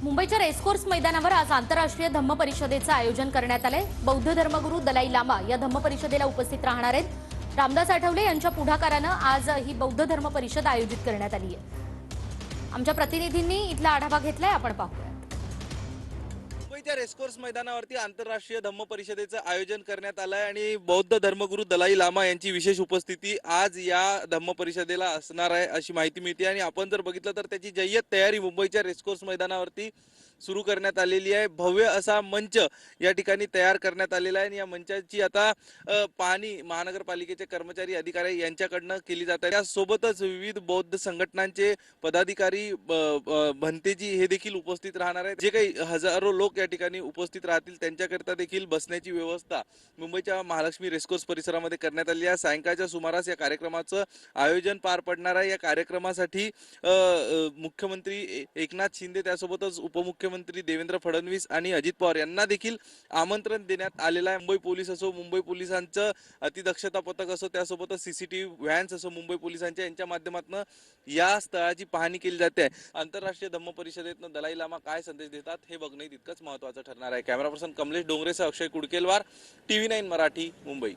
मुंबईच्या रेसकोर्स मैदानावर आज आंतरराष्ट्रीय धम्म परिषदेचं आयोजन करण्यात आलंय। बौद्ध धर्मगुरू दलाई लामा या धम्म परिषदेला उपस्थित राहणार आहेत। रामदास आठवले यांच्या पुढाकारानं आज ही बौद्ध धर्म परिषद आयोजित करण्यात आली आहे। आमच्या प्रतिनिधींनी इथला आढावा घेतलाय, आपण पाहूया। मुंबईच्या रेसकोर्स मैदानावरती आंतरराष्ट्रीय धम्म परिषदेचं आयोजन करण्यात आलंय आणि बौद्ध धर्मगुरू दलाई लामा यांची विशेष उपस्थिती आज या धम्म परिषदेला असणार आहे अशी माहिती मिळते। आणि आपण जर बघितलं तर त्याची जय्यत तयारी मुंबईच्या रेसकोर्स मैदानावरती सुरू करण्यात आलेली आहे। भव्य असा मंच या ठिकाणी तयार करण्यात आलेला आहे आणि या मंचाची आता पाहणी महानगरपालिकेचे कर्मचारी अधिकारी यांच्याकडनं केली जात आहे। त्यासोबतच विविध बौद्ध संघटनांचे पदाधिकारी भंतेजी हे देखील उपस्थित राहणार आहेत। जे काही हजारो लोक या ठिकाणी उपस्थित राहतील त्यांच्याकरिता देखील बसण्याची व्यवस्था मुंबईच्या महालक्ष्मी रेसकोर्स परिसरामध्ये करण्यात आली आहे। सायंकाळच्या सुमारास या कार्यक्रमाचं आयोजन पार पडणार आहे। या कार्यक्रमासाठी मुख्यमंत्री एकनाथ शिंदे त्यासोबतच उपमुख्यमंत्री देवेंद्र फडणवीस आणि अजित पवार यांना देखील आमंत्रण देण्यात आलेलं आहे। मुंबई पोलीस असो, मुंबई पोलिसांचं अतिदक्षता पथक असो, त्यासोबतच सीसीटीव्ही व्हॅन्स असो, मुंबई पोलिसांच्या यांच्या माध्यमातून या स्थळाची पाहणी केली जाते। आंतरराष्ट्रीय धम्म परिषदेतनं दलाई लामा काय संदेश देतात हे बघणे तितकंच महत्त्वाचं ठरणार आहे। कॅमेरा पर्सन कमलेश डोंगरेसह अक्षय कुडकेलवार, TV9 मराठी, मुंबई।